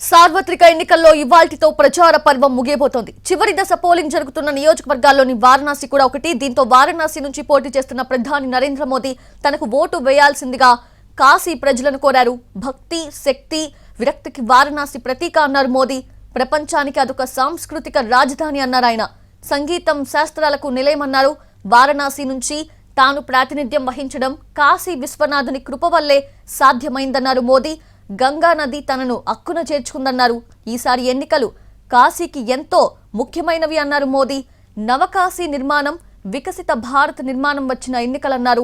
సార్వత్రిక ఎన్నికల్లో ఇవాల్టితో ప్రచార పర్వం ముగియబోతోంది. చివరి దశ పోలింగ్ జరుగుతున్న నియోజకవర్గాల్లోని వారణాసి కూడా ఒకటి. దీంతో వారణాసి నుంచి పోటీ చేస్తున్న ప్రధాని నరేంద్ర మోదీ తనకు ఓటు వేయాల్సిందిగా కాశీ ప్రజలను కోరారు. భక్తి, శక్తి, విరక్తికి వారణాసి ప్రతీక అన్నారు మోదీ. ప్రపంచానికి అదొక సాంస్కృతిక రాజధాని అన్నారు ఆయన. సంగీతం, శాస్త్రాలకు నిలయమన్నారు. వారణాసి నుంచి తాను ప్రాతినిధ్యం వహించడం కాశీ విశ్వనాథుని కృప వల్లే సాధ్యమైందన్నారు మోదీ. గంగా నది తనను అక్కున చేర్చుకుందన్నారు. ఈసారి ఎన్నికలు కాశీకి ఎంతో ముఖ్యమైనవి అన్నారు మోదీ. నవకాశీ నిర్మాణం, వికసిత భారత్ నిర్మాణం వచ్చిన ఎన్నికలన్నారు.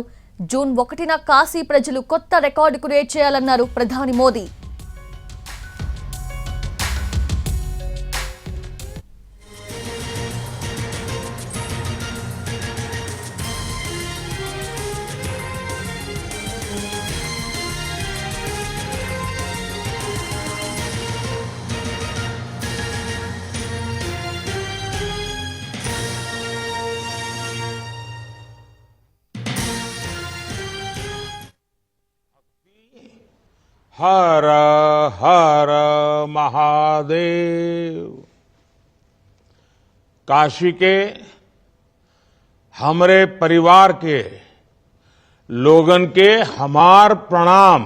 జూన్ 1న కాశీ ప్రజలు కొత్త రికార్డు క్రియేట్ చేయాలన్నారు ప్రధాని మోదీ. हर हर महादेव। काशी के हमारे परिवार के लोगन के हमार प्रणाम।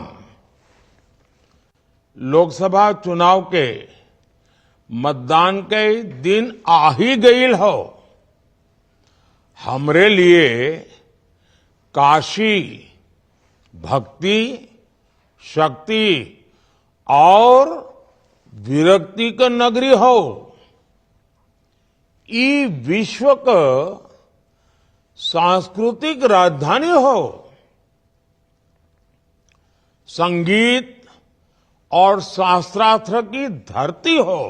लोकसभा चुनाव के मतदान के दिन आ ही गईल हो। हमरे लिए काशी भक्ति, शक्ति और विरक्ति का नगरी हो। ई विश्व का सांस्कृतिक राजधानी हो। संगीत और शास्त्रार्थ की धरती हो।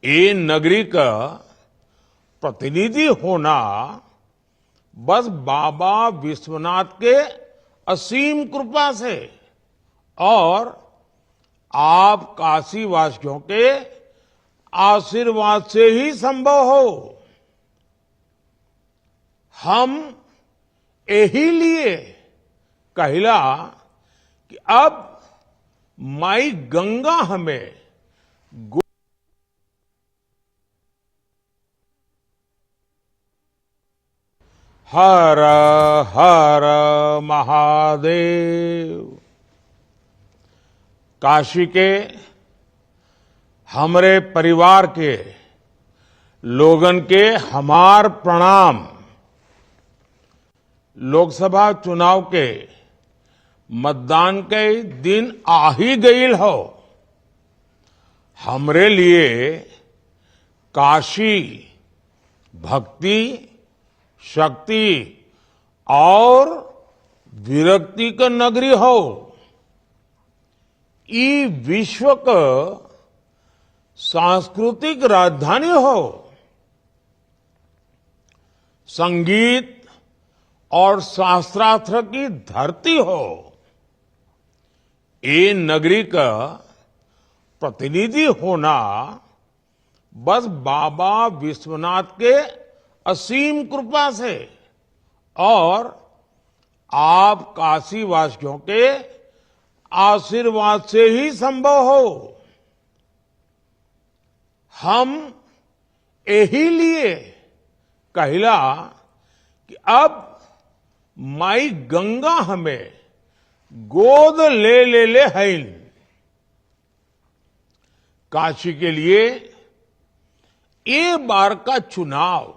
ये नगरी का प्रतिनिधि होना बस बाबा विश्वनाथ के असीम कृपा से और आप काशीवासियों के आशीर्वाद से ही संभव हो। हम यही लिए कहला कि अब माई गंगा हमें हर हर महादेव। काशी के हमारे परिवार के लोगन के हमार प्रणाम। लोकसभा चुनाव के मतदान के दिन आ ही गईल हो। हमरे लिए काशी भक्ति, शक्ति और विरक्ति का नगरी हो। ई विश्व का सांस्कृतिक राजधानी हो। संगीत और शास्त्रार्थ की धरती हो। ये नगरी का प्रतिनिधि होना बस बाबा विश्वनाथ के असीम कृपा से और आप काशीवासियों के आशीर्वाद से ही संभव हो। हम यही लिए कहला कि अब माई गंगा हमें गोद ले है। काशी के लिए ये बार का चुनाव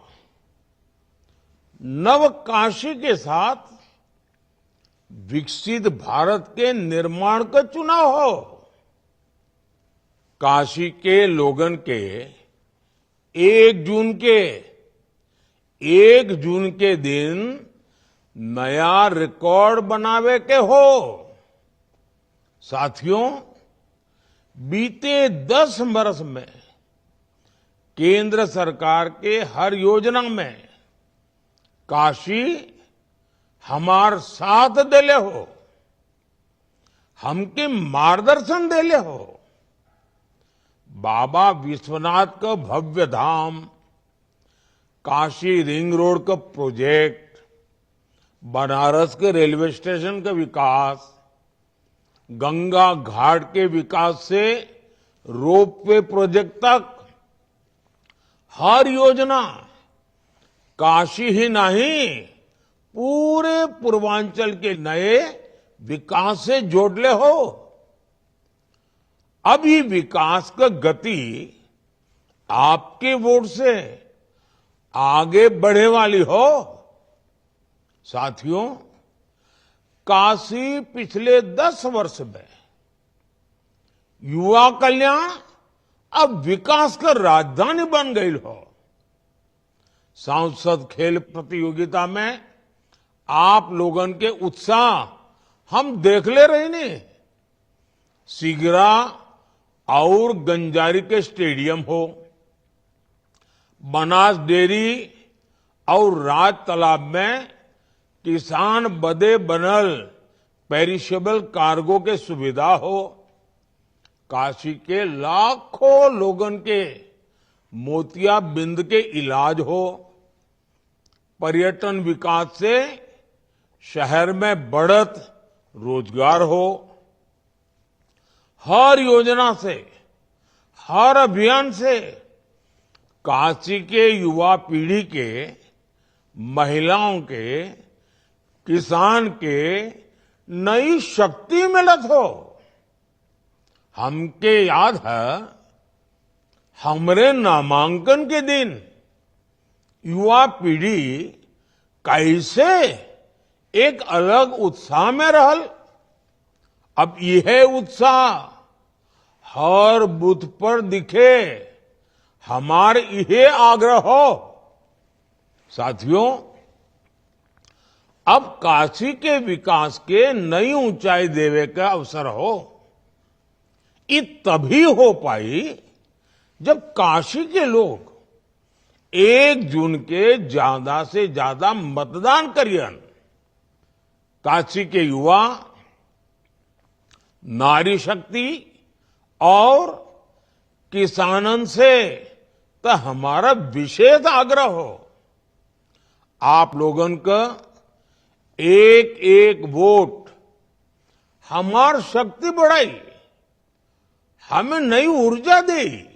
नवकाशी के साथ विकसित भारत के निर्माण का चुनाव हो। काशी के लोगन के 1 जून के दिन नया रिकॉर्ड बनावे के हो। साथियों, बीते 10 वर्ष में केंद्र सरकार के हर योजना में काशी हमार साथ देले हो, हमके मार्गदर्शन देले हो। बाबा विश्वनाथ का भव्य धाम, काशी रिंग रोड का प्रोजेक्ट, बनारस के रेलवे स्टेशन का विकास गंगा घाट के विकास से रोपवे प्रोजेक्ट तक हर योजना काशी ही नहीं पूरे पूर्वांचल के नए विकास से जोड़ले हो। अभी विकास का गति आपके वोट से आगे बढ़े वाली हो। साथियों, काशी पिछले 10 वर्ष में युवा कल्याण अब विकास का राजधानी बन गई हो। सांसद खेल प्रतियोगिता में आप लोगन के उत्साह हम देख ले रहे ने। सिगरा और गंजारी के स्टेडियम हो, बनास डेयरी और राज तालाब में किसान बदे बनल पेरिशेबल कार्गो के सुविधा हो, काशी के लाखों लोगन के मोतियाबिंद के इलाज हो, पर्यटन विकास से शहर में बढ़त रोजगार हो। हर योजना से, हर अभियान से काशी के युवा पीढ़ी के, महिलाओं के, किसान के नई शक्ति मिलत हो। हमके याद है, हमरे नामांकन के दिन युवा पीढ़ी कैसे एक अलग उत्साह में रहल। अब यह उत्साह हर बूथ पर दिखे, हमार यह आग्रह हो। साथियों, अब काशी के विकास के नई ऊंचाई देवे का अवसर हो। ये तभी हो पाई जब काशी के लोग 1 जून के ज्यादा से ज्यादा मतदान करियन। काशी के युवा नारी शक्ति और किसानन से तो हमारा विशेष आग्रह हो। आप लोगन का एक एक वोट हमार शक्ति बढ़ाई, हमें नई ऊर्जा दी।